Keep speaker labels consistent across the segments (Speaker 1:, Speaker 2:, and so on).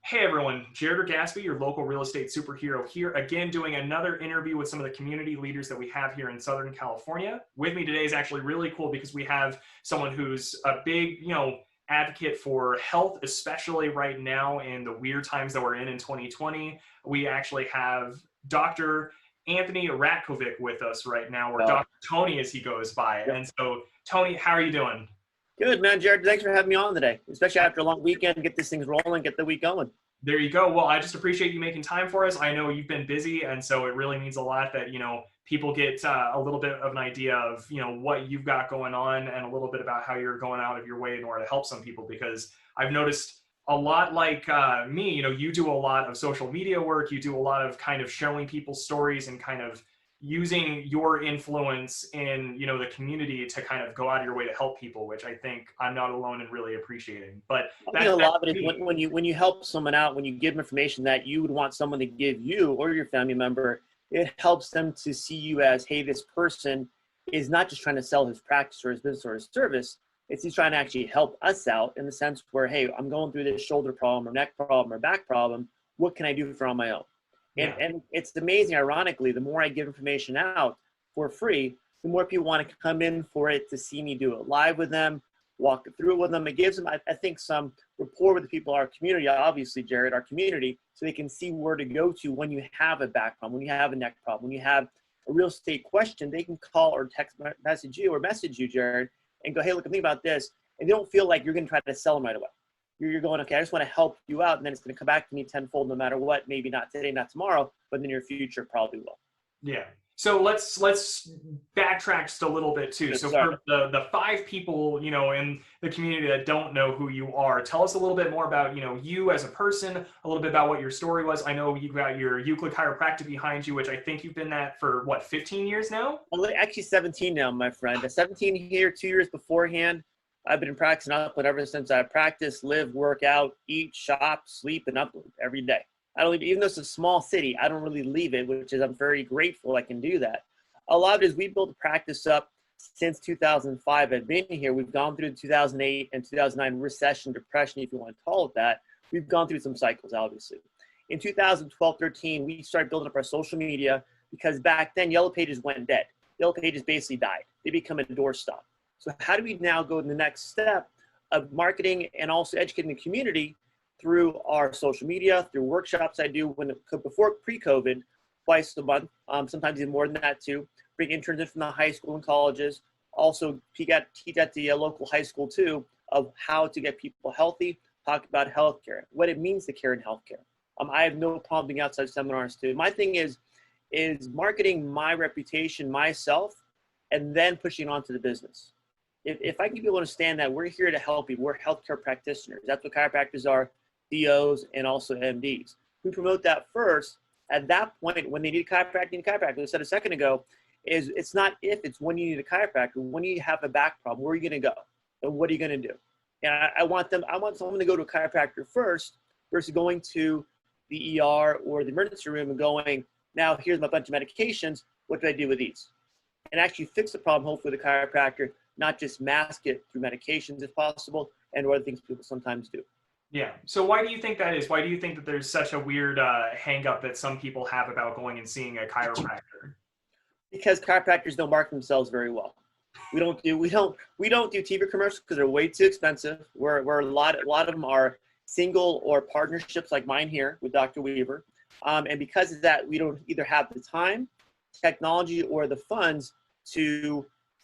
Speaker 1: Hey everyone, Jared Gaspy, your local real estate superhero here again doing another interview with some of the community leaders that we have here in Southern California. With me today is actually really cool because we have someone who's a big, advocate for health, especially right now in the weird times that we're in 2020. We actually have Dr. Anthony Ratkovic with us right now, or Dr. Tony as he goes by.
Speaker 2: Yep.
Speaker 1: And so, Tony, how are you doing?
Speaker 2: Good, man. Jared, thanks for having me on today, especially after a long weekend. Get these things rolling, get the week going.
Speaker 1: There you go. Well, I just appreciate you making time for us. I know you've been busy, and so it really means a lot that, people get a little bit of an idea of, what you've got going on and a little bit about how you're going out of your way in order to help some people, because I've noticed a lot like me, you do a lot of social media work. You do a lot of kind of showing people stories and kind of using your influence in the community to kind of go out of your way to help people, which I think I'm not alone in really appreciating. But
Speaker 2: I think a lot of it is when you help someone out, when you give them information that you would want someone to give you or your family member, it helps them to see you as, hey, this person is not just trying to sell his practice or his business or his service. He's trying to actually help us out in the sense where, hey, I'm going through this shoulder problem or neck problem or back problem. What can I do for on my own? And it's amazing, ironically, the more I give information out for free, the more people want to come in for it to see me do it live with them, walk through it with them. It gives them, I think, some rapport with the people in our community, obviously, Jared, our community, so they can see where to go to when you have a back problem, when you have a neck problem, when you have a real estate question. They can call or text message you, Jared, and go, hey, look, I'm thinking about this. And they don't feel like you're going to try to sell them right away. You're going, okay, I just want to help you out, and then it's going to come back to me tenfold no matter what. Maybe not today, not tomorrow, but in the near future probably will.
Speaker 1: Yeah. So let's backtrack just a little bit too. So for the five people, in the community that don't know who you are, tell us a little bit more about, you as a person, a little bit about what your story was. I know you've got your Euclid Chiropractic behind you, which I think you've been that for 15 years now?
Speaker 2: Well, actually 17 now, my friend. 17 here, 2 years beforehand. I've been practicing Upland ever since I practice, live, work out, eat, shop, sleep, and Upland every day. I don't leave, even though it's a small city, I don't really leave it, which is I'm very grateful I can do that. A lot of it is we built the practice up since 2005. I've been here. We've gone through the 2008 and 2009 recession, depression, if you want to call it that. We've gone through some cycles, obviously. In 2012-13, we started building up our social media because back then Yellow Pages went dead. Yellow Pages basically died. They become a doorstop. So how do we now go to the next step of marketing and also educating the community through our social media, through workshops I do before pre-COVID, twice a month, sometimes even more than that too. Bring interns in from the high school and colleges. Also teach at the local high school too of how to get people healthy, talk about healthcare, what it means to care in healthcare. I have no problem being outside seminars too. My thing is marketing my reputation, myself, and then pushing it onto the business. If I can get people to understand that we're here to help you, we're healthcare practitioners. That's what chiropractors are, DOs, and also MDs. We promote that first. At that point, when they need a chiropractor, I said a second ago, it's not if, it's when you need a chiropractor. When you have a back problem, where are you going to go? And what are you going to do? And I want someone to go to a chiropractor first versus going to the ER or the emergency room and going, now here's my bunch of medications. What do I do with these? And actually fix the problem, hopefully, with a chiropractor, not just mask it through medications if possible, and other things people sometimes do.
Speaker 1: Yeah. So why do you think that is? Why do you think that there's such a weird hang up that some people have about going and seeing a chiropractor?
Speaker 2: Because chiropractors don't market themselves very well. We don't do TV commercials because they're way too expensive. Where a lot of them are single or partnerships like mine here with Dr. Weaver. And because of that, we don't either have the time, technology, or the funds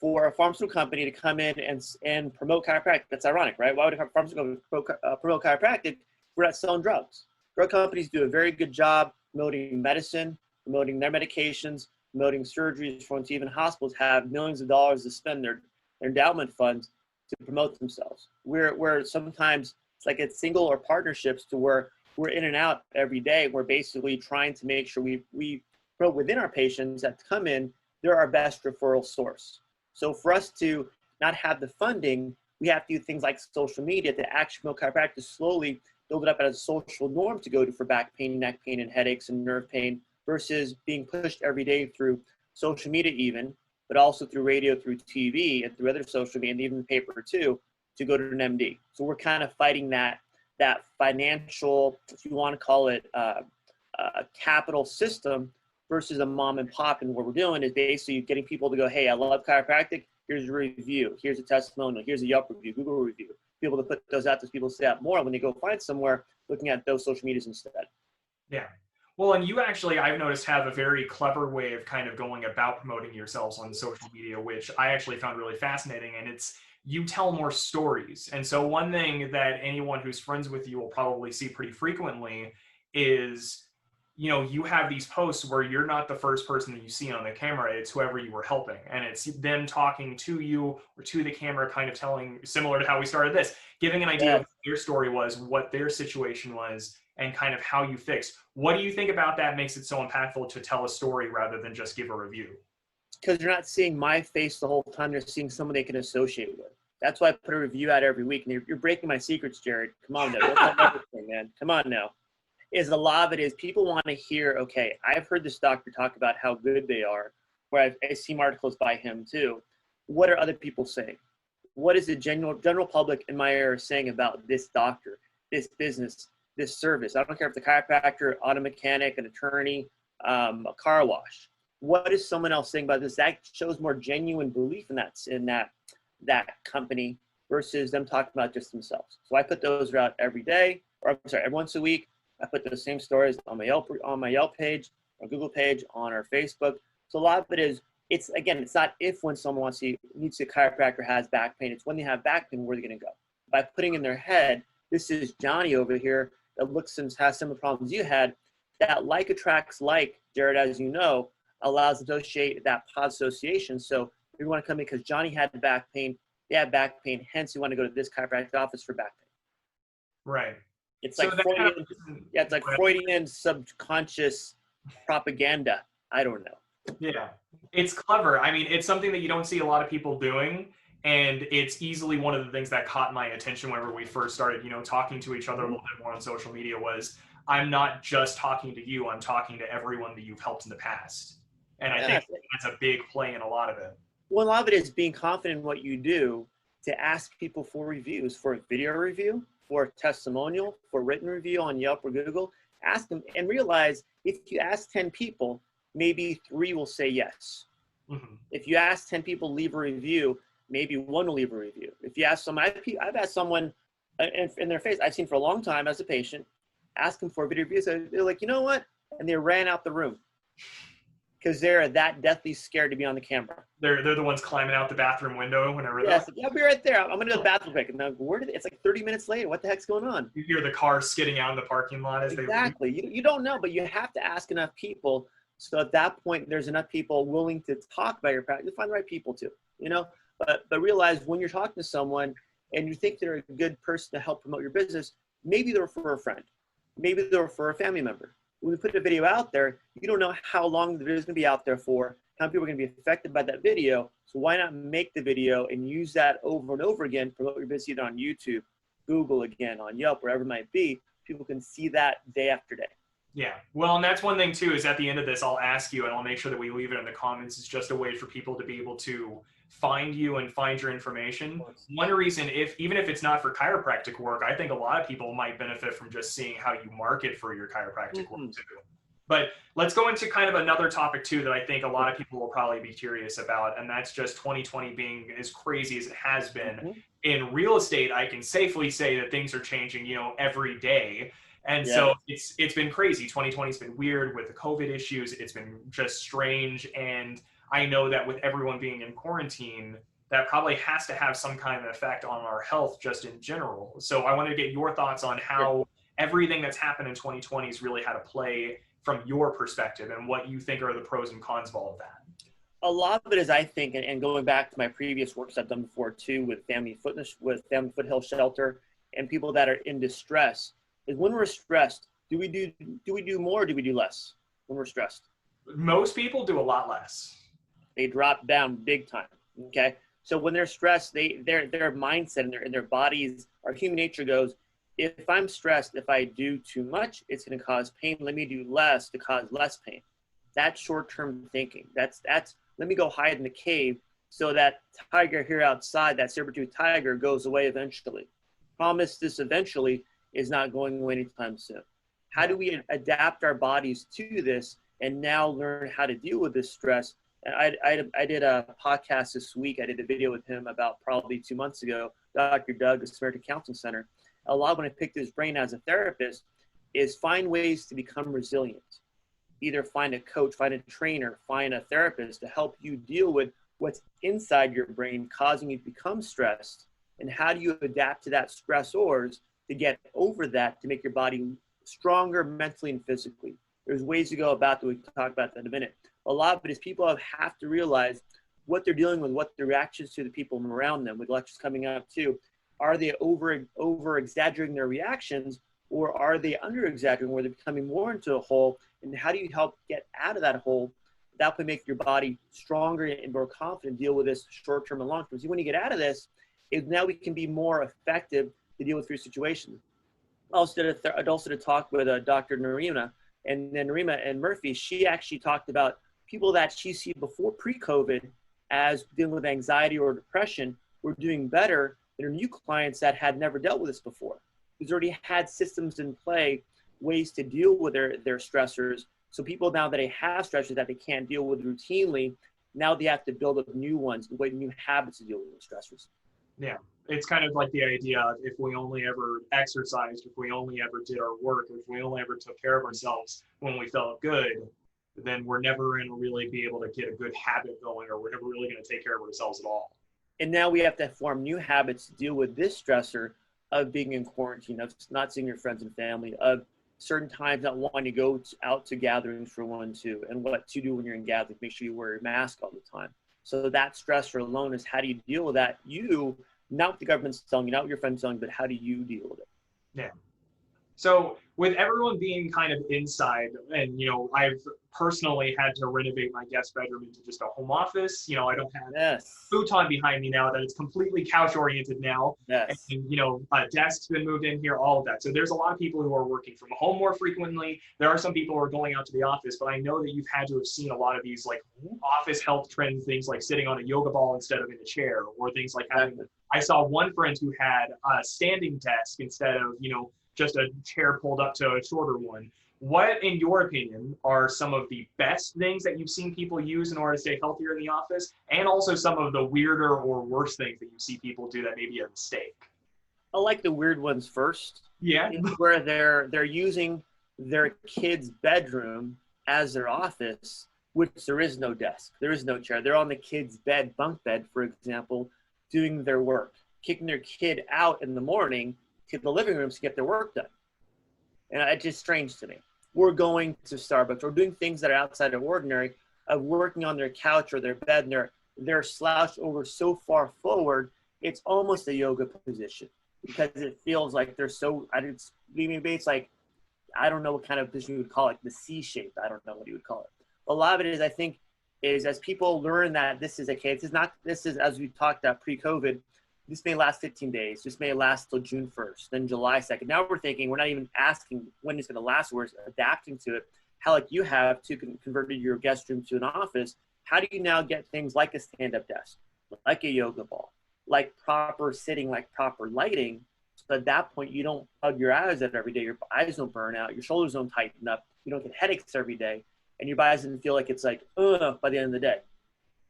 Speaker 2: for a pharmaceutical company to come in and promote chiropractic. That's ironic, right? Why would a pharmaceutical company promote chiropractic? We're not selling drugs. Drug companies do a very good job promoting medicine, promoting their medications, promoting surgeries, for even hospitals have millions of dollars to spend their endowment funds to promote themselves. Where sometimes it's like it's single or partnerships to where we're in and out every day. We're basically trying to make sure we promote within our patients that come in, they're our best referral source. So for us to not have the funding, we have to do things like social media to actually promote chiropractic, slowly build it up as a social norm to go to for back pain, neck pain, and headaches and nerve pain versus being pushed every day through social media even, but also through radio, through TV, and through other social media, and even paper too, to go to an MD. So we're kind of fighting that that financial, if you want to call it capital system, versus a mom and pop. And what we're doing is basically getting people to go, hey, I love chiropractic. Here's a review. Here's a testimonial. Here's a Yelp review, Google review. People to put those out, those people say that more when they go find somewhere, looking at those social medias instead.
Speaker 1: Yeah. Well, and you actually, I've noticed, have a very clever way of kind of going about promoting yourselves on social media, which I actually found really fascinating. And it's, you tell more stories. And so one thing that anyone who's friends with you will probably see pretty frequently is, you know, you have these posts where you're not the first person that you see on the camera, it's whoever you were helping. And it's them talking to you or to the camera, kind of telling, similar to how we started this, giving an idea of what their story was, what their situation was, and kind of how you fixed. What do you think about that makes it so impactful to tell a story rather than just give a review?
Speaker 2: Because they're not seeing my face the whole time, they're seeing someone they can associate with. That's why I put a review out every week. And you're breaking my secrets, Jared. Come on now. Don't tell everything, man. Come on now. Is a lot of it is people want to hear, okay, I've heard this doctor talk about how good they are, where I've seen articles by him too. What are other people saying? What is the general public in my area saying about this doctor, this business, this service? I don't care if the chiropractor, auto mechanic, an attorney, a car wash. What is someone else saying about this? That shows more genuine belief in that company versus them talking about just themselves. So I put those out every day, or I'm sorry, every once a week. I put those same stories on my Yelp page, our Google page, on our Facebook. So a lot of it is, it's not if when someone needs a chiropractor has back pain, it's when they have back pain, where are they going to go? By putting in their head, this is Johnny over here that looks and has some of the problems you had, that like attracts like, Jared, as you know, allows to associate that positive association. So you want to come in because Johnny had back pain, they had back pain, hence you want to go to this chiropractic office for back pain.
Speaker 1: Right.
Speaker 2: It's like Freudian subconscious propaganda. I don't know.
Speaker 1: Yeah, it's clever. I mean, it's something that you don't see a lot of people doing. And it's easily one of the things that caught my attention whenever we first started, you know, talking to each other a little bit more on social media was, I'm not just talking to you, I'm talking to everyone that you've helped in the past. And I think that's a big play in a lot of it.
Speaker 2: Well, a lot of it is being confident in what you do, to ask people for reviews, for a video review, for a testimonial, for a written review on Yelp or Google. Ask them and realize if you ask 10 people, maybe 3 will say yes. Mm-hmm. If you ask 10 people to leave a review, maybe 1 will leave a review. If you ask someone, I've asked someone in their face, I've seen for a long time as a patient, ask them for a video review. So they're like, you know what? And they ran out the room because they're that deathly scared to be on the camera.
Speaker 1: They're the ones climbing out the bathroom window whenever they're
Speaker 2: like, yeah, I'll be right there. I'm going to go to the bathroom quick. And then it's like 30 minutes later. What the heck's going on?
Speaker 1: You hear the car skidding out in the parking lot as
Speaker 2: exactly.
Speaker 1: they leave.
Speaker 2: You don't know, but you have to ask enough people. So at that point, there's enough people willing to talk about your practice. You find the right people too, you know? But realize when you're talking to someone and you think they're a good person to help promote your business, maybe they'll refer a friend. Maybe they'll refer a family member. When we put a video out there, you don't know how long the video is going to be out there for, how people are going to be affected by that video. So why not make the video and use that over and over again, promote your business either on YouTube, Google again, on Yelp, wherever it might be. People can see that day after day.
Speaker 1: Yeah. Well, and that's one thing too, is at the end of this, I'll ask you and I'll make sure that we leave it in the comments. It's just a way for people to be able to find you and find your information. One reason, even if it's not for chiropractic work, I think a lot of people might benefit from just seeing how you market for your chiropractic work too. But let's go into kind of another topic too that I think a lot of people will probably be curious about, and that's just 2020 being as crazy as it has been. In real estate, I can safely say that things are changing, you know, every day. And so it's been crazy. 2020's been weird with the COVID issues. It's been just strange. And I know that with everyone being in quarantine, that probably has to have some kind of effect on our health just in general. So I wanted to get your thoughts on how everything that's happened in 2020 has really had to play from your perspective and what you think are the pros and cons of all of that.
Speaker 2: A lot of it is, I think, and going back to my previous works I've done before too, with Family Foothill Shelter and people that are in distress, is when we're stressed, do we do more or do we do less when we're stressed?
Speaker 1: Most people do a lot less.
Speaker 2: They drop down big time. Okay. So when they're stressed, their mindset and their bodies, our human nature goes, if I'm stressed, if I do too much, it's going to cause pain. Let me do less to cause less pain. That's short-term thinking. That's let me go hide in the cave so that tiger here outside, that saber-toothed tiger, goes away eventually. Promise this eventually is not going away anytime soon. How do we adapt our bodies to this and now learn how to deal with this stress? And I did a podcast this week. I did a video with him about probably 2 months ago, Dr. Doug, the Samaritan Counseling Center. A lot when I picked his brain as a therapist is find ways to become resilient. Either find a coach, find a trainer, find a therapist to help you deal with what's inside your brain causing you to become stressed. And how do you adapt to that stressors to get over that, to make your body stronger mentally and physically? There's ways to go about that. We can talk about that in a minute. A lot of it is people have to realize what they're dealing with, what the reactions to the people around them, with elections coming up too. Are they over exaggerating their reactions, or are they under exaggerating where they're becoming more into a hole? And how do you help get out of that hole? That would make your body stronger and more confident, deal with this short term and long term. See, when you get out of this, now we can be more effective to deal with your situation. I also did a talk with Dr. Narima, and then Narima and Murphy, she actually talked about people that she see before pre-COVID as dealing with anxiety or depression were doing better than her new clients that had never dealt with this before. Who's already had systems in play, ways to deal with their stressors. So people now that they have stressors that they can't deal with routinely, now they have to build up new ones, new habits to deal with stressors.
Speaker 1: Yeah, it's kind of like the idea of if we only ever exercised, if we only ever did our work, if we only ever took care of ourselves when we felt good, then we're never going to really be able to get a good habit going, or we're never really going to take care of ourselves at all.
Speaker 2: And now we have to form new habits to deal with this stressor of being in quarantine, of not seeing your friends and family, of certain times not wanting to go out to gatherings for one, too, and what to do when you're in gatherings. Make sure you wear your mask all the time. So that stressor alone is how do you deal with that? You, not what the government's telling you, not what your friend's telling you, but how do you deal with it?
Speaker 1: Yeah. So with everyone being kind of inside, and, I've personally had to renovate my guest bedroom into just a home office. I don't have futon behind me now, that it's completely couch oriented now.
Speaker 2: Yes.
Speaker 1: And, a desk's been moved in here, all of that. So there's a lot of people who are working from home more frequently. There are some people who are going out to the office, but I know that you've had to have seen a lot of these like office health trends, things like sitting on a yoga ball instead of in a chair, or things like having, I saw one friend who had a standing desk instead of, just a chair pulled up to a shorter one. What, in your opinion, are some of the best things that you've seen people use in order to stay healthier in the office, and also some of the weirder or worse things that you see people do that may be a mistake?
Speaker 2: I like the weird ones first.
Speaker 1: Yeah.
Speaker 2: Where they're using their kid's bedroom as their office, which there is no desk, there is no chair. They're on the kid's bed, bunk bed, for example, doing their work, kicking their kid out in the morning to the living rooms to get their work done. And it's just strange to me. We're going to Starbucks or doing things that are outside of ordinary, of working on their couch or their bed, and they're slouched over so far forward, it's almost a yoga position because it feels like they're so, it's like, I don't know what kind of position you would call it, the C shape. I don't know what you would call it. A lot of it is, I think, is as people learn that this is okay, this is, as we talked about pre-COVID, this may last 15 days. This may last till June 1st, then July 2nd. Now we're thinking, we're not even asking when it's going to last. We're adapting to it. How, like you have to converted your guest room to an office. How do you now get things like a stand-up desk, like a yoga ball, like proper sitting, like proper lighting? So at that point, you don't hug your eyes out every day. Your eyes don't burn out. Your shoulders don't tighten up. You don't get headaches every day. And your body doesn't feel like it's like, by the end of the day.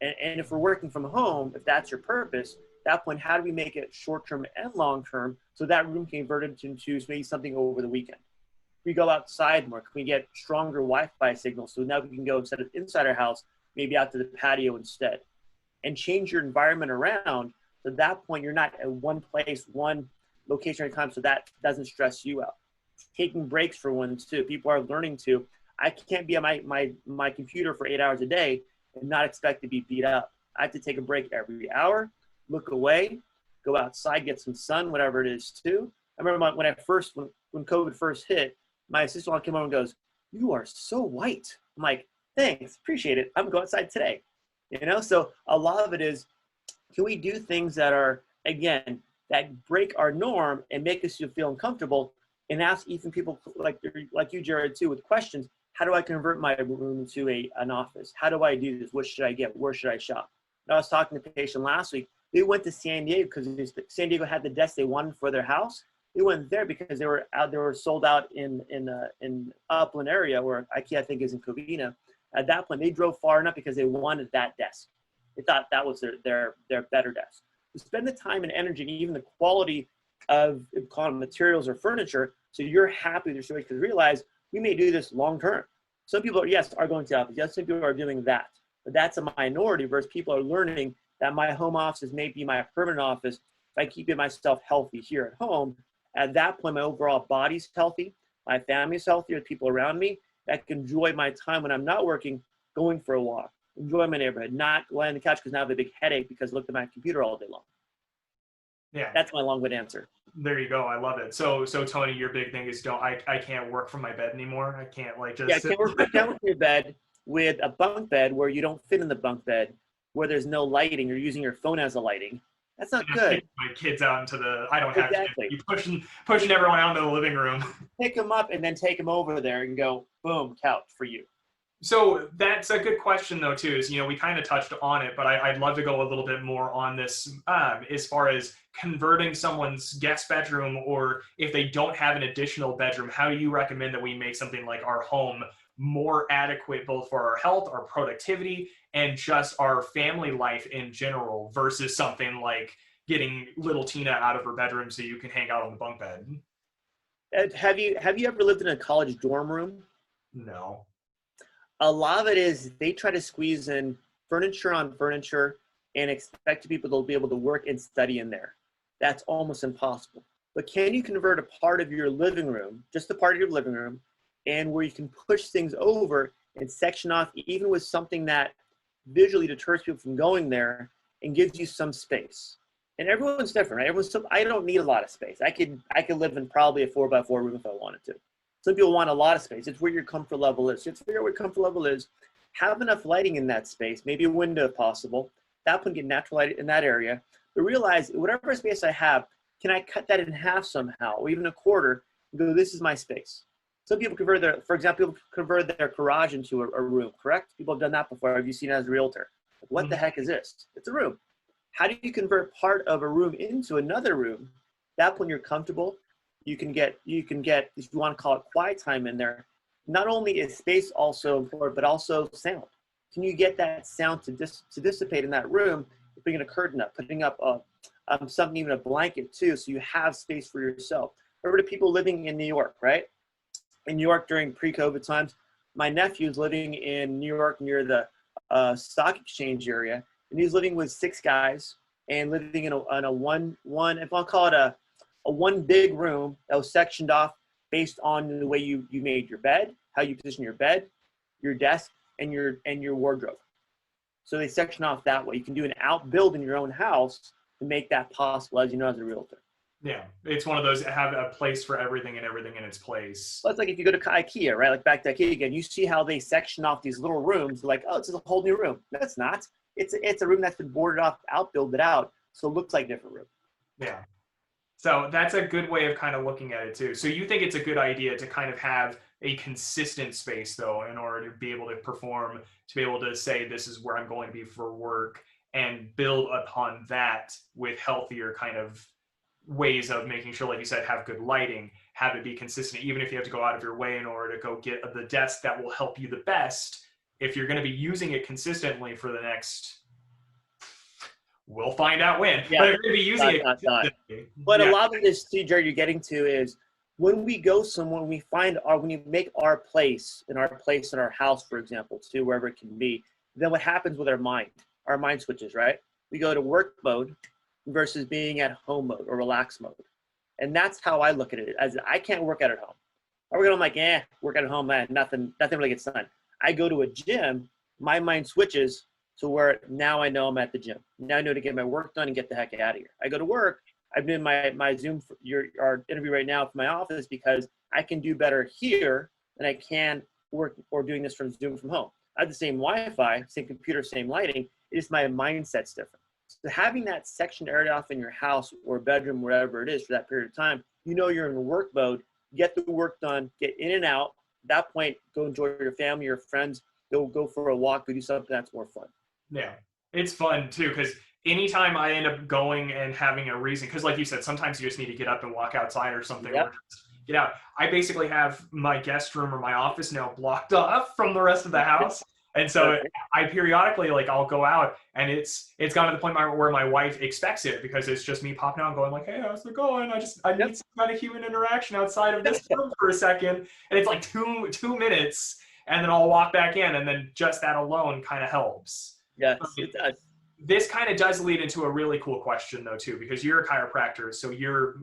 Speaker 2: And if we're working from home, if that's your purpose, at that point, how do we make it short-term and long-term so that room can convert it into maybe something over the weekend? We go outside more. Can we get stronger Wi-Fi signals so now we can go instead of inside our house, maybe out to the patio instead, and change your environment around. So at that point, you're not at one place, one location at a time, so that doesn't stress you out. Taking breaks for one too. People are learning to. I can't be on my computer for 8 hours a day and not expect to be beat up. I have to take a break every hour, look away, go outside, get some sun, whatever it is too. I remember when COVID first hit, my assistant came over and goes, "You are so white." I'm like, "Thanks, appreciate it. I'm going outside today." So a lot of it is, can we do things that are, again, that break our norm and make us feel uncomfortable, and ask even people like you, Jared, too, with questions. How do I convert my room into an office? How do I do this? What should I get? Where should I shop? I was talking to a patient last week. They went to San Diego because San Diego had the desk they wanted for their house. They went there because they were out. They were sold out in Upland area where IKEA I think is in Covina. At that point, they drove far enough because they wanted that desk. They thought that was their better desk. To spend the time and energy and even the quality of materials or furniture, so you're happy with your situation, because realize we may do this long term. Some people, yes, are going to office. Yes, some people are doing that, but that's a minority versus people are learning that my home office may be my permanent office. If I keep myself healthy here at home, at that point, my overall body's healthy, my family's healthy, the people around me, I can enjoy my time when I'm not working, going for a walk, enjoy my neighborhood, not laying on the couch because now I have a big headache because I looked at my computer all day long.
Speaker 1: Yeah.
Speaker 2: That's my long-winded answer.
Speaker 1: There you go. I love it. So Tony, your big thing is I can't work from my bed anymore. I can't like just
Speaker 2: can't work from your bed with a bunk bed where you don't fit in the bunk bed, where there's no lighting. You're using your phone as a lighting. That's not good.
Speaker 1: My kids out into the. I don't have
Speaker 2: exactly.
Speaker 1: kids. You pushing everyone out into the living room.
Speaker 2: Pick them up and then take them over there and go, boom, couch for you.
Speaker 1: So that's a good question though too. Is we kind of touched on it, but I'd love to go a little bit more on this as far as converting someone's guest bedroom, or if they don't have an additional bedroom, how do you recommend that we make something like our home more adequate both for our health, our productivity, and just our family life in general, versus something like getting little Tina out of her bedroom so you can hang out on the bunk bed?
Speaker 2: Have you ever lived in a college dorm room?
Speaker 1: No.
Speaker 2: A lot of it is they try to squeeze in furniture on furniture and expect people to be able to work and study in there. That's almost impossible. But can you convert a part of your living room, just a part of your living room, and where you can push things over and section off, even with something that visually deters people from going there and gives you some space? And everyone's different, right? I don't need a lot of space. I could live in probably a 4x4 room if I wanted to. Some people want a lot of space. It's where your comfort level is. So to figure out what your comfort level is, have enough lighting in that space, maybe a window if possible. That would get natural light in that area. But realize whatever space I have, can I cut that in half somehow, or even a quarter, and go, this is my space. Some people convert people convert their garage into a room, correct? People have done that before. Have you seen it as a realtor? Like, what the heck is this? It's a room. How do you convert part of a room into another room? That when you're comfortable, you can get, if you want to call it quiet time in there. Not only is space also important, but also sound. Can you get that sound to dissipate in that room? Putting a curtain up, putting up something, even a blanket too, so you have space for yourself. Remember the people living in New York, right? In New York during pre-COVID times, my nephew's living in New York near the stock exchange area, and he's living with 6 guys and living in a one, if I'll call it a one big room that was sectioned off based on the way you made your bed, how you position your bed, your desk, and your wardrobe. So they section off that way. You can do an outbuild in your own house to make that possible, as you know, as a realtor.
Speaker 1: Yeah, it's one of those, have a place for everything and everything in its place.
Speaker 2: Well, it's like if you go to IKEA, right? Like back to IKEA again, you see how they section off these little rooms. Like, oh, this is a whole new room. No, it's not. It's a room that's been boarded off, outbuilded out, so it looks like a different room.
Speaker 1: Yeah. So that's a good way of kind of looking at it too. So you think it's a good idea to kind of have a consistent space though, in order to be able to perform, to be able to say, this is where I'm going to be for work, and build upon that with healthier kind of ways of making sure, like you said, have good lighting, have it be consistent, even if you have to go out of your way in order to go get the desk that will help you the best. If you're going to be using it consistently for the next, we'll find out when.
Speaker 2: Yeah.
Speaker 1: But if you're going to be using it consistently.
Speaker 2: But a lot of this, Jared, you're getting to is when we go somewhere, when you make our place in our house, for example, to wherever it can be, then what happens with our mind switches, right? We go to work mode versus being at home mode or relax mode. And that's how I look at it, as I can't work out at home. I work at home like, work at home, man, nothing really gets done. I go to a gym, my mind switches to where now I know I'm at the gym. Now I know to get my work done and get the heck out of here. I go to work. I'm doing my Zoom, our interview right now for my office, because I can do better here than I can work or doing this from Zoom from home. I have the same Wi-Fi, same computer, same lighting. It's my mindset's different. So having that sectioned area off in your house or bedroom, wherever it is for that period of time, you're in work mode, get the work done, get in and out. At that point, go enjoy your family, your friends, go for a walk, go do something that's more fun.
Speaker 1: Yeah, it's fun too, because anytime I end up going and having a reason, because like you said, sometimes you just need to get up and walk outside or something, or
Speaker 2: Yep.
Speaker 1: just get out. I basically have my guest room or my office now blocked off from the rest of the house. And so
Speaker 2: Perfect.
Speaker 1: I periodically, like, I'll go out, and it's gotten to the point where my wife expects it, because it's just me popping out and going like, hey, how's it going? I
Speaker 2: Yep.
Speaker 1: need some kind of human interaction outside of this room for a second. And it's like two minutes, and then I'll walk back in, and then just that alone kind of helps.
Speaker 2: Yes, it does.
Speaker 1: This kind of does lead into a really cool question though too, because you're a chiropractor, so you're,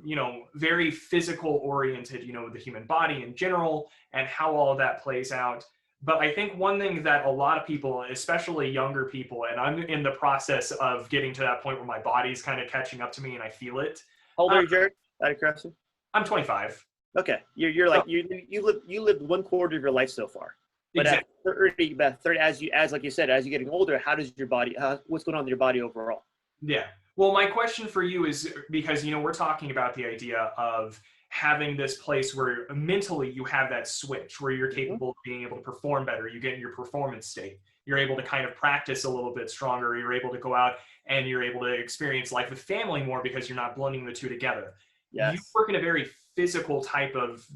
Speaker 1: very physical oriented, the human body in general and how all of that plays out. But I think one thing that a lot of people, especially younger people, and I'm in the process of getting to that point where my body's kind of catching up to me and I feel it.
Speaker 2: How old
Speaker 1: uh,
Speaker 2: are you, Jared? Out of curiosity.
Speaker 1: I'm 25.
Speaker 2: Okay, you're
Speaker 1: So
Speaker 2: like you lived 1/4 of your life so far, but
Speaker 1: exactly.
Speaker 2: about 30, as like you said, as you're getting older, how does your body? What's going on with your body overall?
Speaker 1: Yeah. Well, my question for you is, because, we're talking about the idea of having this place where mentally you have that switch where you're
Speaker 2: Hmm.
Speaker 1: capable of being able to perform better. You get in your performance state. You're able to kind of practice a little bit stronger. You're able to go out and you're able to experience life with family more because you're not blending the two together. You
Speaker 2: Yes.
Speaker 1: work in a very physical type of,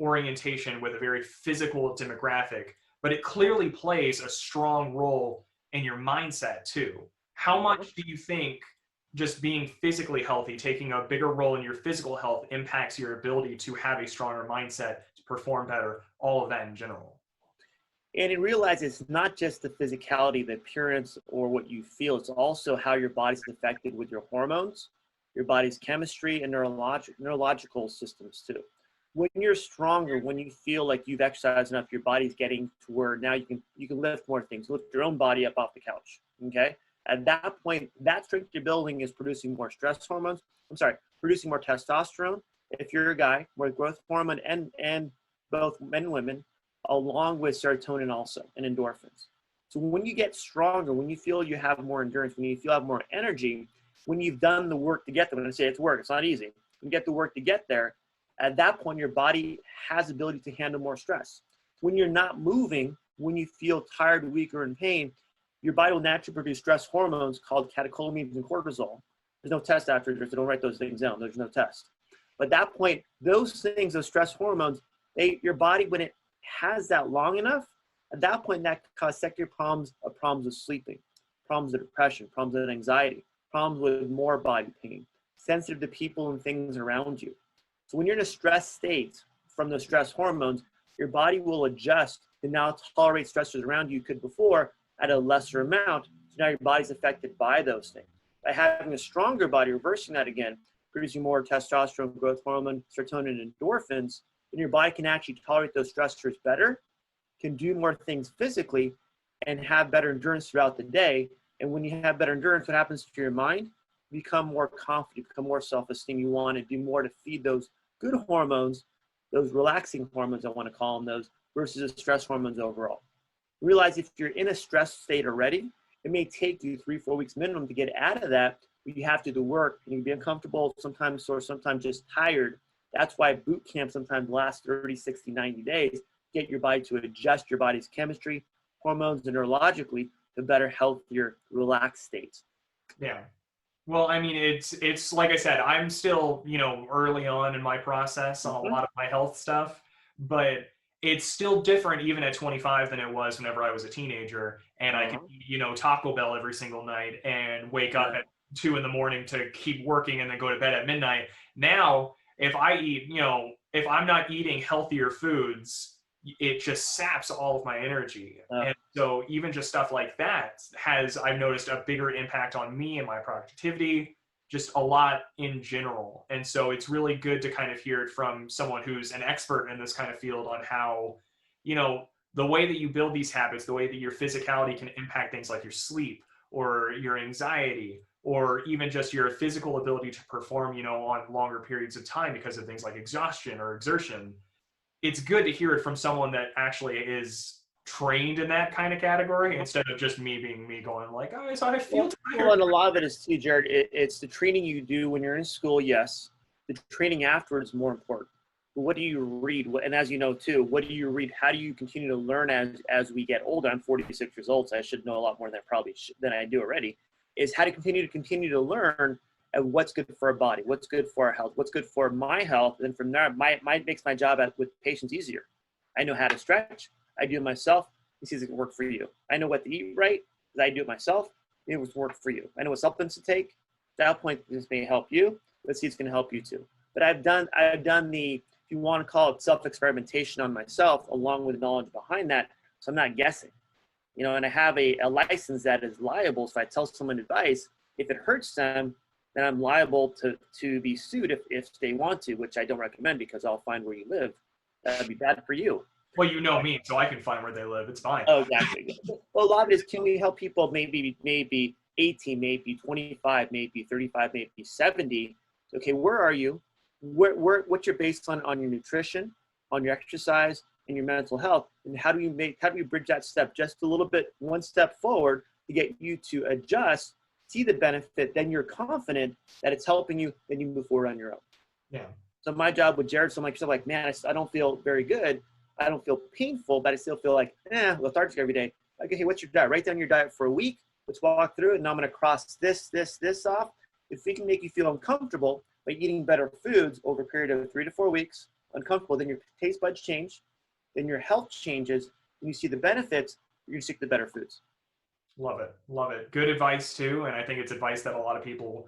Speaker 1: orientation with a very physical demographic, but it clearly plays a strong role in your mindset too. How
Speaker 2: Mhm.
Speaker 1: much do you think just being physically healthy, taking a bigger role in your physical health, impacts your ability to have a stronger mindset, to perform better, all of that in general?
Speaker 2: And you realize it's not just the physicality, the appearance, or what you feel. It's also how your body's affected with your hormones, your body's chemistry, and neurological systems too. When you're stronger, when you feel like you've exercised enough, your body's getting to where now you can lift more things, lift your own body up off the couch. Okay. At that point, that strength you're building is producing more stress hormones. I'm sorry, producing more testosterone. If you're a guy, more growth hormone, and both men and women, along with serotonin also and endorphins. So when you get stronger, when you feel you have more endurance, when you feel you have more energy, when you've done the work to get there, when I say it's work, it's not easy. You get the work to get there. At that point, your body has the ability to handle more stress. When you're not moving, when you feel tired, weak, or in pain, your body will naturally produce stress hormones called catecholamines and cortisol. There's no test after this, so don't write those things down. There's no test. But at that point, those things, those stress hormones, your body, when it has that long enough, at that point, that causes secondary problems with sleeping, problems with depression, problems with anxiety, problems with more body pain, sensitive to people and things around you. So when you're in a stress state from the stress hormones, your body will adjust to now tolerate stressors around you could before at a lesser amount. So now your body's affected by those things. By having a stronger body, reversing that again, producing more testosterone, growth hormone, serotonin, and endorphins, and your body can actually tolerate those stressors better, can do more things physically, and have better endurance throughout the day. And when you have better endurance, what happens to your mind? You become more confident, become more self-esteem. You want to do more to feed those good hormones, those relaxing hormones, I want to call them those, versus the stress hormones overall. Realize if you're in a stress state already, it may take you 3-4 weeks minimum to get out of that, but you have to do the work, and you can be uncomfortable, sometimes sore, sometimes just tired. That's why boot camp sometimes lasts 30, 60, 90 days. Get your body to adjust your body's chemistry, hormones, and neurologically to better healthier, relaxed states.
Speaker 1: Yeah. Well, I mean, it's like I said, I'm still, early on in my process on a
Speaker 2: Mm-hmm.
Speaker 1: lot of my health stuff, but it's still different even at 25 than it was whenever I was a teenager, and I could
Speaker 2: Uh-huh.
Speaker 1: eat, Taco Bell every single night and wake up
Speaker 2: Yeah.
Speaker 1: at 2 in the morning to keep working and then go to bed at midnight. Now, if I eat, if I'm not eating healthier foods, it just saps all of my energy.
Speaker 2: Uh,
Speaker 1: And so even just stuff like that has, I've noticed, a bigger impact on me and my productivity, just a lot in general. And so it's really good to kind of hear it from someone who's an expert in this kind of field on how, the way that you build these habits, the way that your physicality can impact things like your sleep or your anxiety, or even just your physical ability to perform, on longer periods of time because of things like exhaustion or exertion. It's good to hear it from someone that actually is trained in that kind of category instead of just me being me going like, oh, so I feel
Speaker 2: well,
Speaker 1: tired.
Speaker 2: and a lot of it is too, Jared. It's the training you do when you're in school, yes. The training afterwards is more important. But what do you read? And as you know too, what do you read? How do you continue to learn as we get older? I'm 46 years old, so I should know a lot more than I probably than I do already. is how to continue to learn what's good for our body, what's good for our health, what's good for my health. And from there, makes my job with patients easier. I know how to stretch. I do it myself. It seems it can work for you. I know what to eat right because I do it myself. It was work for you. I know what supplements to take. At that point, this may help you. Let's see, it's going to help you too. But I've done the, if you want to call it self-experimentation on myself, along with knowledge behind that. So I'm not guessing, and I have a license that is liable. So if I tell someone advice, if it hurts them, then I'm liable to be sued if they want to, which I don't recommend because I'll find where you live. That'd be bad for you.
Speaker 1: Well, you know me, so I can find where they live. It's fine.
Speaker 2: Oh, exactly. Well, a lot of it is, can we help people maybe 18, maybe 25, maybe 35, maybe 70? Okay, where are you? What's your baseline on your nutrition, on your exercise, and your mental health? And how do you bridge that step just a little bit, one step forward to get you to adjust, see the benefit, then you're confident that it's helping you, then you move forward on your own.
Speaker 1: Yeah.
Speaker 2: So my job with Jared, someone like yourself, like, man, I don't feel very good. I don't feel painful, but I still feel like, lethargic every day. Okay, hey, what's your diet? Write down your diet for a week. Let's walk through it. And I'm going to cross this off. If we can make you feel uncomfortable by eating better foods over a period of 3 to 4 weeks, uncomfortable, then your taste buds change, then your health changes, and you see the benefits, you're going to stick to better foods.
Speaker 1: Love it. Love it. Good advice too. And I think it's advice that a lot of people,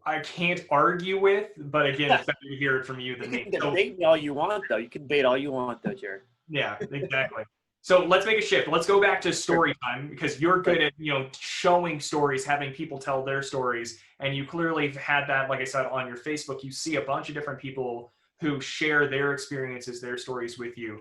Speaker 1: I can't argue with, but again, it's better to hear it from you than me.
Speaker 2: You can debate me all you want, though. You can debate all you want, though, Jared.
Speaker 1: Yeah, exactly. So let's make a shift. Let's go back to story time because you're good at, showing stories, having people tell their stories. And you clearly have had that, like I said, on your Facebook. You see a bunch of different people who share their experiences, their stories with you.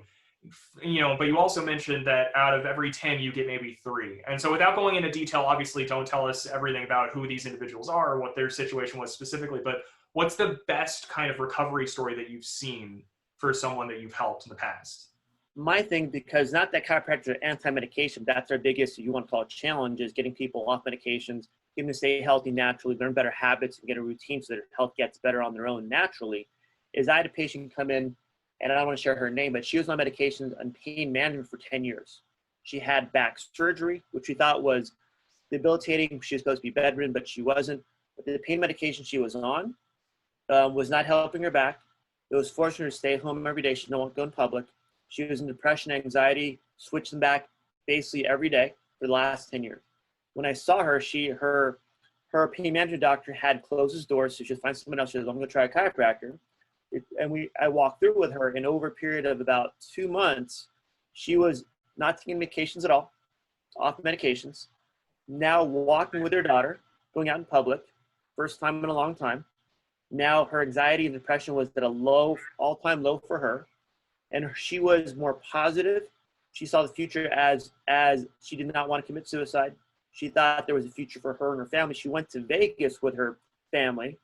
Speaker 1: But you also mentioned that out of every 10, you get maybe 3. And so without going into detail, obviously don't tell us everything about who these individuals are or what their situation was specifically, but what's the best kind of recovery story that you've seen for someone that you've helped in the past?
Speaker 2: My thing, because not that chiropractors are anti-medication, that's our biggest, you want to call it, challenge, is getting people off medications, getting them to stay healthy naturally, learn better habits, and get a routine so that their health gets better on their own naturally. Is I had a patient come in, and I don't want to share her name, but she was on medications and pain management for 10 years. She had back surgery, which we thought was debilitating. She was supposed to be bedridden, but she wasn't. But the pain medication she was on was not helping her back. It was forcing her to stay home every day. She didn't want to go in public. She was in depression, anxiety, switching back basically every day for the last 10 years. When I saw her, her pain management doctor had closed his doors, so she would find someone else. She said, I'm going to try a chiropractor. I walked through with her, and over a period of about 2 months, she was not taking medications at all, off medications, now walking with her daughter, going out in public, first time in a long time. Now her anxiety and depression was at a low, all-time low for her, and she was more positive. She saw the future as she did not want to commit suicide. She thought there was a future for her and her family. She went to Vegas with her family,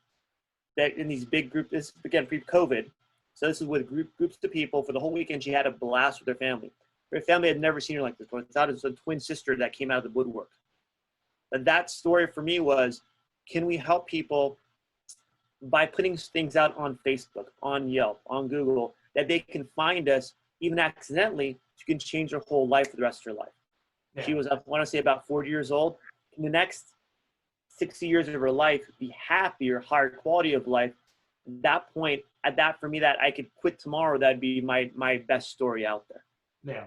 Speaker 2: that in these big groups, this again pre-COVID. So this is with groups of people for the whole weekend. She had a blast with her family. Her family had never seen her like this. I thought it was a twin sister that came out of the woodwork. But that story for me was, can we help people by putting things out on Facebook, on Yelp, on Google, that they can find us even accidentally, you can change their whole life for the rest of her life. Yeah. She was, I want to say, about 40 years old. In the next 60 years of her life, be happier, higher quality of life. At that point, for me, that I could quit tomorrow, that'd be my best story out there.
Speaker 1: Yeah.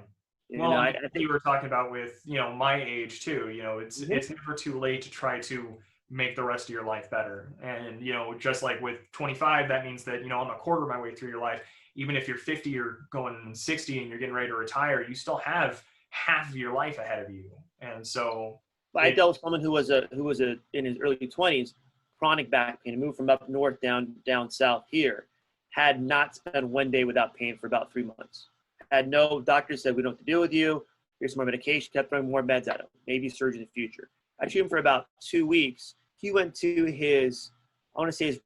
Speaker 1: Well, I think you were talking about with, my age too, it's never too late to try to make the rest of your life better. And, just like with 25, that means that, I'm a quarter of my way through your life. Even if you're 50 or going 60 and you're getting ready to retire, you still have half of your life ahead of you. And so
Speaker 2: I dealt with someone who was in his early 20s, chronic back pain, moved from up north down south here, had not spent one day without pain for about 3 months. Had no, doctors said, we don't have to deal with you. Here's some more medication, kept throwing more meds at him, maybe surgery in the future. I treated him for about 2 weeks. He went to his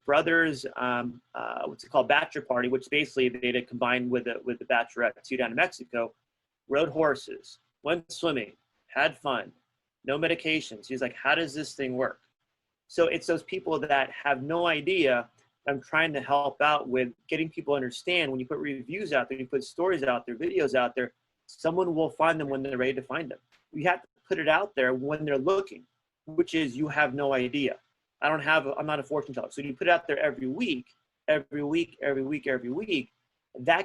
Speaker 2: brother's, what's it called, bachelor party, which basically they had combined with the bachelorette too down in Mexico, rode horses, went swimming, had fun, no medications. He's like, how does this thing work? So it's those people that have no idea. I'm trying to help out with getting people to understand when you put reviews out there, you put stories out there, videos out there, someone will find them when they're ready to find them. You have to put it out there when they're looking. which is you have no idea. I'm not a fortune teller. So you put it out there every week, that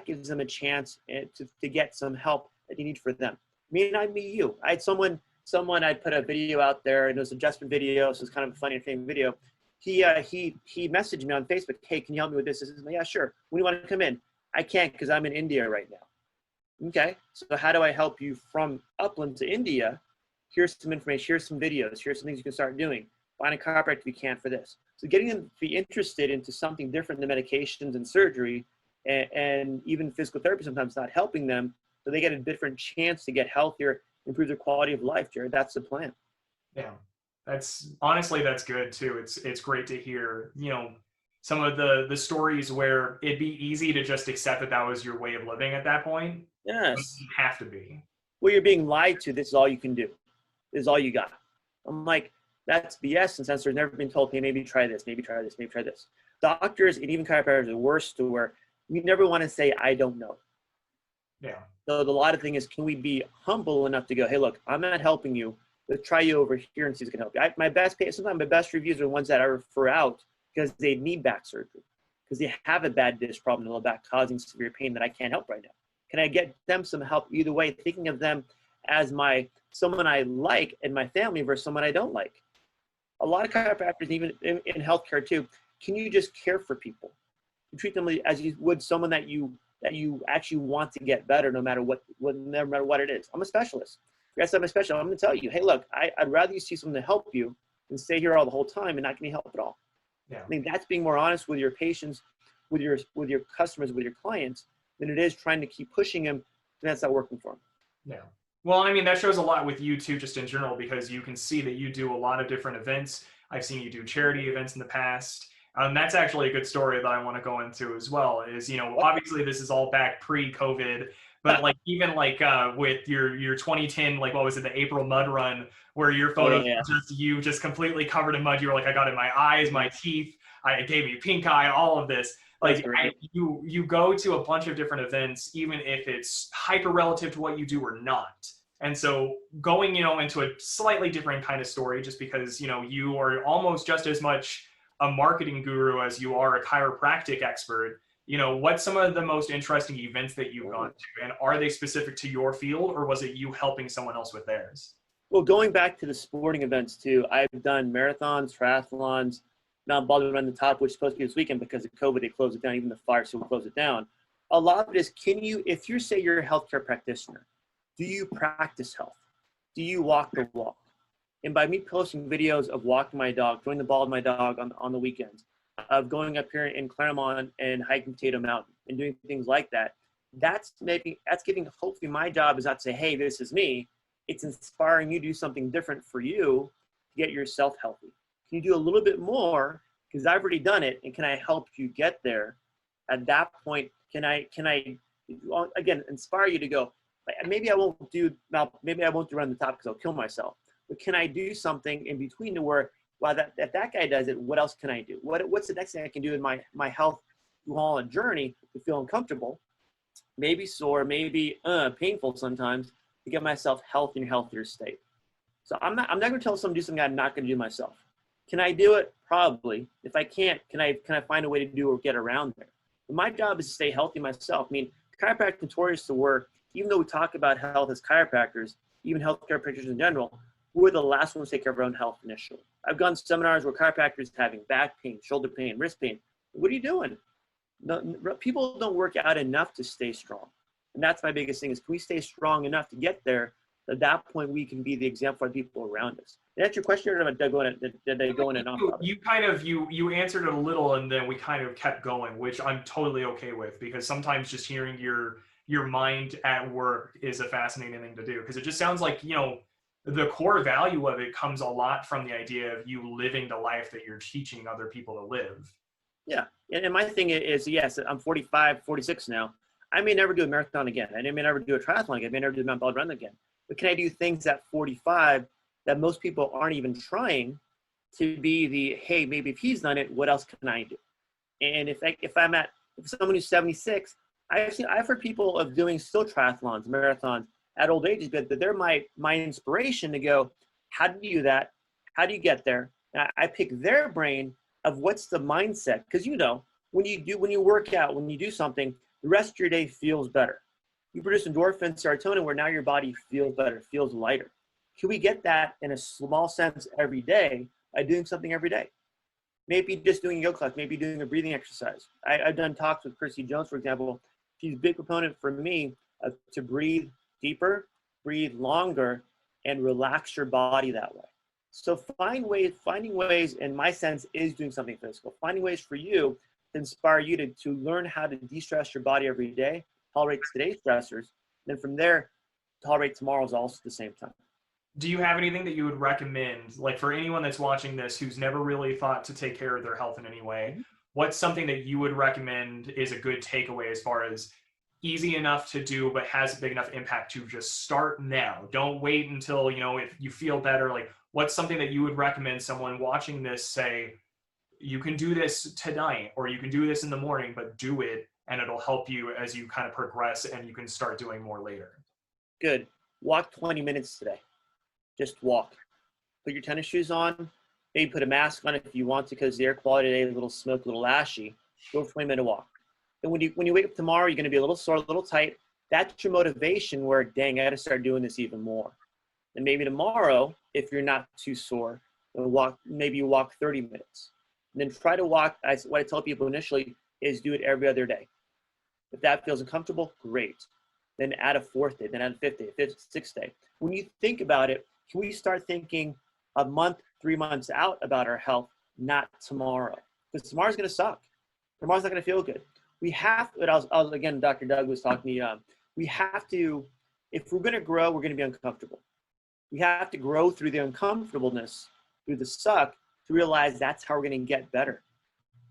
Speaker 2: gives them a chance to get some help that you need for them. Me you. I had someone I'd put a video out there, and it was an adjustment video, so it's kind of a funny and famous video. He messaged me on Facebook, hey, can you help me with this? I said, yeah, sure. When do you want to come in? I can't because I'm in India right now. Okay, so how do I help you from Upland to India? Here's some information, here's some videos, here's some things you can start doing. Find a chiropractor if you can for this. So getting them to be interested into something different than medications and surgery and even physical therapy sometimes not helping them, so they get a different chance to get healthier, improve their quality of life, Jared. That's the plan.
Speaker 1: Yeah, that's honestly, that's good too. It's great to hear, you know, some of the stories where it'd be easy to just accept that that was your way of living at that point.
Speaker 2: Yes.
Speaker 1: But it didn't have to be.
Speaker 2: Well, you're being lied to. This is all you can do. This is all you got. I'm like, that's BS in the sense there's never been told, hey, maybe try this, maybe try this, maybe try this. Doctors and even chiropractors are the worst to where we never want to say, I don't know.
Speaker 1: Yeah.
Speaker 2: So the lot of thing is, can we be humble enough to go, hey, look, I'm not helping you. Let's try you over here and see if it can help you. Sometimes my best reviews are the ones that I refer out because they need back surgery, because they have a bad disc problem in the back causing severe pain that I can't help right now. Can I get them some help either way, thinking of them as someone I like in my family versus someone I don't like? A lot of chiropractors, even in healthcare too, can you just care for people? You treat them as you would someone that you actually want to get better, no matter what it is. I'm a specialist. Yes, I'm a specialist. I'm going to tell you, hey, look, I'd rather you see someone to help you than stay here all the whole time and not getting help at all.
Speaker 1: Yeah.
Speaker 2: I think that's being more honest with your patients, with your customers, with your clients, than it is trying to keep pushing them, and that's not working for them.
Speaker 1: Yeah. Well, I mean, that shows a lot with you too, just in general, because you can see that you do a lot of different events. I've seen you do charity events in the past. That's actually a good story that I want to go into as well. Is, you know, obviously this is all back pre-COVID, but like even like with your 2010, like what was it, the April mud run, where your photos were just you just completely covered in mud. You were like, I got it in my eyes, my teeth, it gave me pink eye, all of this. Like you go to a bunch of different events, even if it's hyper relative to what you do or not. And so going, you know, into a slightly different kind of story, just because, you know, you are almost just as much a marketing guru as you are a chiropractic expert. You know, what's some of the most interesting events that you've gone to, and are they specific to your field, or was it you helping someone else with theirs?
Speaker 2: Well, going back to the sporting events too, I've done marathons, triathlons, Mount Baldwin Run the Top, which is supposed to be this weekend because of COVID, they closed it down, even the fire, so we closed it down. A lot of it is, if you say you're a healthcare practitioner, do you practice health? Do you walk the walk? And by me posting videos of walking my dog, throwing the ball with my dog on the weekends, of going up here in Claremont and hiking Potato Mountain and doing things like that, that's giving, hopefully my job is not to say, hey, this is me. It's inspiring you to do something different for you to get yourself healthy. Can you do a little bit more? Because I've already done it, and can I help you get there? At that point, can I again inspire you to go? Maybe I won't do Run the Top because I'll kill myself. But can I do something in between to where, well, if that guy does it, what else can I do? What's the next thing I can do in my health long journey to feel uncomfortable, maybe sore, maybe painful sometimes, to get myself healthy in a healthier state? So I'm not going to tell someone to do something I'm not going to do myself. Can I do it? Probably. If I can't, can I find a way to do or get around there? But my job is to stay healthy myself. I mean, chiropractic notorious to where, even though we talk about health as chiropractors, even healthcare practitioners in general, we're the last ones to take care of our own health initially. I've gone to seminars where chiropractors having back pain, shoulder pain, wrist pain. What are you doing? No, people don't work out enough to stay strong. And that's my biggest thing is, can we stay strong enough to get there? At that point, we can be the example for people around us. Did that's your question, or did I go in and off?
Speaker 1: You answered it a little, and then we kind of kept going, which I'm totally okay with, because sometimes just hearing your mind at work is a fascinating thing to do, because it just sounds like, you know, the core value of it comes a lot from the idea of you living the life that you're teaching other people to live.
Speaker 2: Yeah. And my thing is, yes, I'm 45, 46 now. I may never do a marathon again. I may never do a triathlon again. I may never do the Mount Baldwin Run again. But can I do things at 45 that most people aren't even trying, to be the, hey, maybe if he's done it, what else can I do? And if someone who's 76, I've heard people of doing still triathlons, marathons at old ages, but they're my inspiration to go, how do you do that? How do you get there? And I pick their brain of what's the mindset. Because when you work out, when you do something, the rest of your day feels better. You produce endorphin, serotonin, where now your body feels better, feels lighter. Can we get that in a small sense every day by doing something every day? Maybe just doing a yoga class, maybe doing a breathing exercise. I've done talks with Chrissy Jones, for example. She's a big proponent for me to breathe deeper, breathe longer, and relax your body that way. So finding ways, in my sense, is doing something physical. Finding ways for you to inspire you to learn how to de-stress your body every day, tolerate today's stressors, then from there, tolerate tomorrow's also at the same time.
Speaker 1: Do you have anything that you would recommend, like for anyone that's watching this who's never really thought to take care of their health in any way? What's something that you would recommend is a good takeaway as far as easy enough to do but has a big enough impact to just start now? Don't wait until, if you feel better. Like, what's something that you would recommend someone watching this say, you can do this tonight or you can do this in the morning, but do it and it'll help you as you kind of progress and you can start doing more later?
Speaker 2: Good. Walk 20 minutes today. Just walk. Put your tennis shoes on. Maybe put a mask on if you want to, because the air quality today is a little smoke, a little ashy. Go for a 20-minute walk. And when you wake up tomorrow, you're going to be a little sore, a little tight. That's your motivation where, dang, I got to start doing this even more. And maybe tomorrow, if you're not too sore, maybe you walk 30 minutes. And then try to walk, what I tell people initially is do it every other day. If that feels uncomfortable, great. Then add a fourth day, then add a fifth day, sixth day. When you think about it, can we start thinking a month, 3 months out about our health, not tomorrow? Because tomorrow's going to suck. Tomorrow's not going to feel good. We have, again, Dr. Doug was talking to me, we have to, if we're going to grow, we're going to be uncomfortable. We have to grow through the uncomfortableness, through the suck, to realize that's how we're going to get better.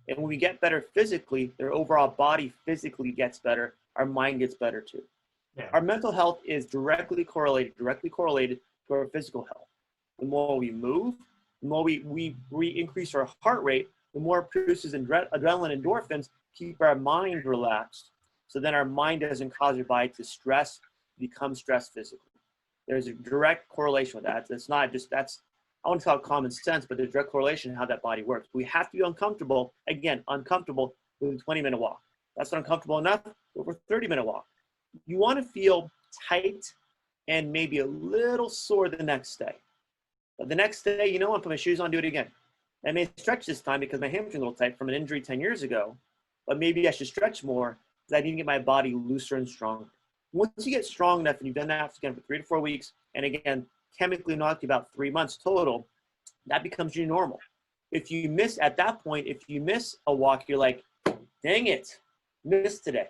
Speaker 2: And when we get better physically, their overall body physically gets better, our mind gets better too.
Speaker 1: Yeah.
Speaker 2: Our mental health is directly correlated to our physical health. The more we move, the more we increase our heart rate, the more it produces adrenaline, endorphins, keep our mind relaxed. So then our mind doesn't cause your body to stress, become stressed physically. There's a direct correlation with that. I want to call it common sense, but there's a direct correlation in how that body works. We have to be uncomfortable with a 20-minute walk. That's not uncomfortable enough, go for a 30-minute walk. You want to feel tight and maybe a little sore the next day. But the next day, I'm put my shoes on, do it again. I may stretch this time because my hamstring's a little tight from an injury 10 years ago, but maybe I should stretch more because I need to get my body looser and stronger. Once you get strong enough and you've done that again for 3 to 4 weeks, and again, chemically knocked you about 3 months total, that becomes your normal. If you miss a walk, you're like, dang it, missed today.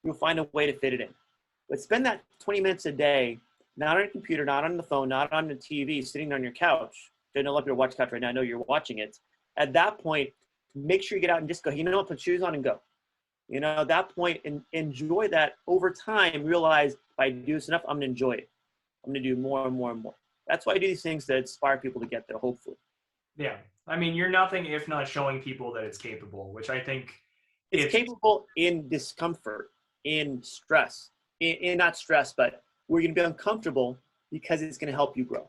Speaker 2: You'll find a way to fit it in. But spend that 20 minutes a day, not on a computer, not on the phone, not on the TV, sitting on your couch. I don't know if you're watching couch right now, I know you're watching it. At that point, make sure you get out and just go, put shoes on and go. At that point, and enjoy that over time, realize if I do this enough, I'm gonna enjoy it. I'm gonna do more and more and more. That's why I do these things that inspire people to get there, hopefully.
Speaker 1: Yeah. I mean, you're nothing if not showing people that it's capable, which I think
Speaker 2: it's capable in discomfort, in stress, in not stress, but we're going to be uncomfortable because it's going to help you grow.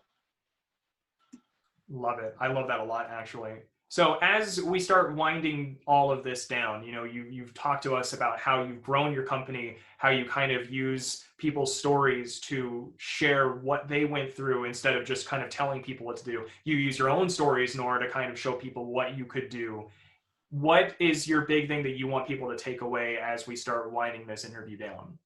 Speaker 1: Love it. I love that a lot, actually. So as we start winding all of this down, you've talked to us about how you've grown your company, how you kind of use people's stories to share what they went through instead of just kind of telling people what to do. You use your own stories in order to kind of show people what you could do. What is your big thing that you want people to take away as we start winding this interview down?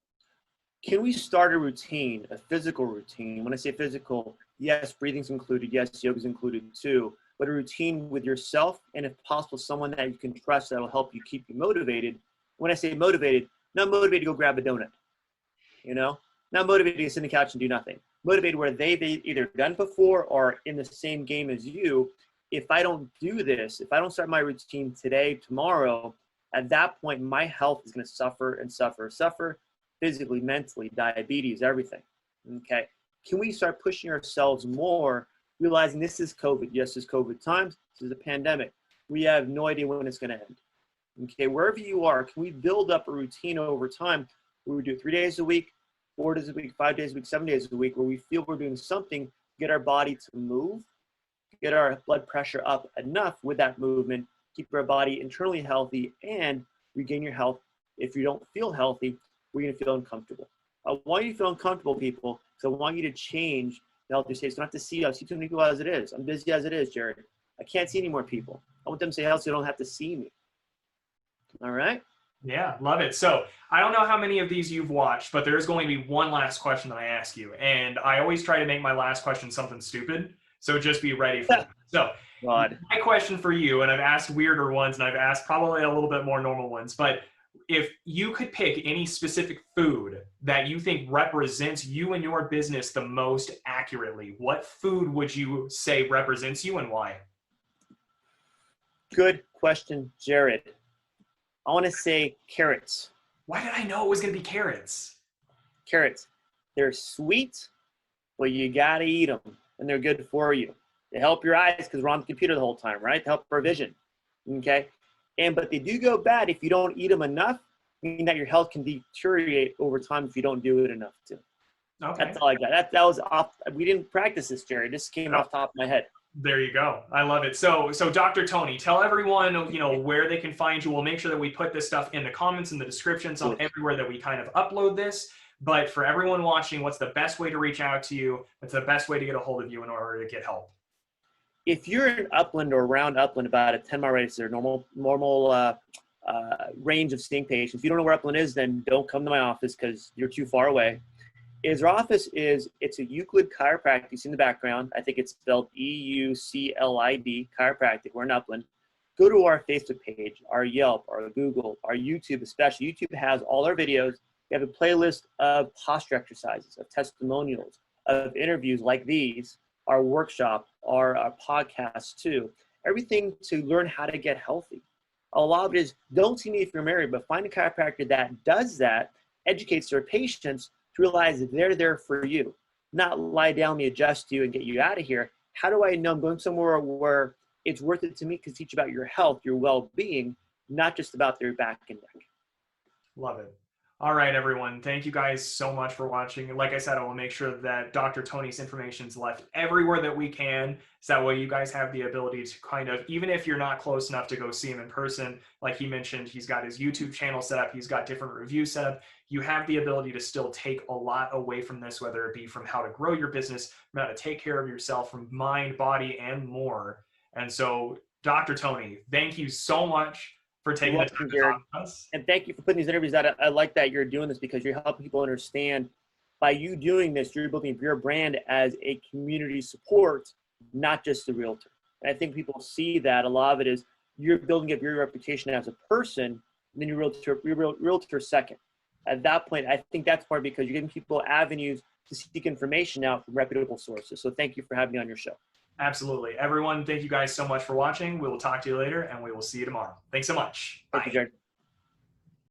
Speaker 2: Can we start a routine, a physical routine? When I say physical, yes, breathing's included. Yes, yoga's included too. But a routine with yourself and, if possible, someone that you can trust that'll help you keep you motivated. When I say motivated, not motivated to go grab a donut, not motivated to sit on the couch and do nothing. Motivated where they've either done before or in the same game as you. If I don't do this, if I don't start my routine today, tomorrow, at that point, my health is going to suffer and suffer, physically, mentally, diabetes, everything. Okay. Can we start pushing ourselves more, realizing this is COVID? Yes, it's COVID times. This is a pandemic. We have no idea when it's going to end. Okay. Wherever you are, can we build up a routine over time where we do 3 days a week, 4 days a week, 5 days a week, 7 days a week, where we feel we're doing something to get our body to move, get our blood pressure up enough with that movement, keep our body internally healthy, and regain your health. If you don't feel healthy, we're going to feel uncomfortable. I want you to feel uncomfortable, people, because I want you to change the healthy states. Don't have to see us. I see too many people as it is. I'm busy as it is, Jared. I can't see any more people. I want them to stay healthy so they don't have to see me. All right?
Speaker 1: Yeah, love it. So I don't know how many of these you've watched, but there's going to be one last question that I ask you. And I always try to make my last question something stupid. So just be ready for it. So
Speaker 2: God.
Speaker 1: my question for you, and I've asked weirder ones and I've asked probably a little bit more normal ones, but if you could pick any specific food that you think represents you and your business the most accurately, what food would you say represents you and why?
Speaker 2: Good question, Jared. I want to say carrots.
Speaker 1: Why did I know it was going to be carrots?
Speaker 2: Carrots. They're sweet, but you got to eat them, and they're good for you. They help your eyes because we're on the computer the whole time, right? To help our vision, okay? But they do go bad if you don't eat them enough, meaning that your health can deteriorate over time if you don't do it enough too.
Speaker 1: Okay.
Speaker 2: That's all I got. That was off. We didn't practice this, Jerry. This came off the top of my head.
Speaker 1: There you go. I love it. So Dr. Tony, tell everyone, where they can find you. We'll make sure that we put this stuff in the comments and the descriptions on everywhere that we kind of upload this. But for everyone watching, what's the best way to reach out to you? What's the best way to get a hold of you in order to get help?
Speaker 2: If you're in Upland or around Upland, about a 10-mile radius, their normal range of seeing patients. If you don't know where Upland is, then don't come to my office because you're too far away. Our office it's a Euclid Chiropractic. You see in the background. I think it's spelled EUCLID, chiropractic. We're in Upland. Go to our Facebook page, our Yelp, our Google, our YouTube especially. YouTube has all our videos. We have a playlist of posture exercises, of testimonials, of interviews like these, our workshop, our podcast too. Everything to learn how to get healthy. A lot of it is, don't see me if you're married, but find a chiropractor that does that, educates their patients to realize that they're there for you, not lie down, me adjust you and get you out of here. How do I know I'm going somewhere where it's worth it to me to teach about your health, your well-being, not just about their back and neck?
Speaker 1: Love it. All right, everyone. Thank you guys so much for watching. Like I said, I will make sure that Dr. Tony's information is left everywhere that we can. So that way you guys have the ability to kind of, even if you're not close enough to go see him in person, like he mentioned, he's got his YouTube channel set up. He's got different reviews set up. You have the ability to still take a lot away from this, whether it be from how to grow your business, from how to take care of yourself, from mind, body, and more. And so, Dr. Tony, thank you so much for taking the time to talk to us.
Speaker 2: And thank you for putting these interviews out. I like that you're doing this because you're helping people understand by you doing this, you're building your brand as a community support, not just a realtor. And I think people see that a lot of it is you're building up your reputation as a person, and then your realtor second. At that point, I think that's part because you're giving people avenues to seek information out from reputable sources. So thank you for having me on your show.
Speaker 1: Absolutely. Everyone, thank you guys so much for watching. We will talk to you later, and we will see you tomorrow. Thanks so much. Bye.
Speaker 2: Thank you, Jared.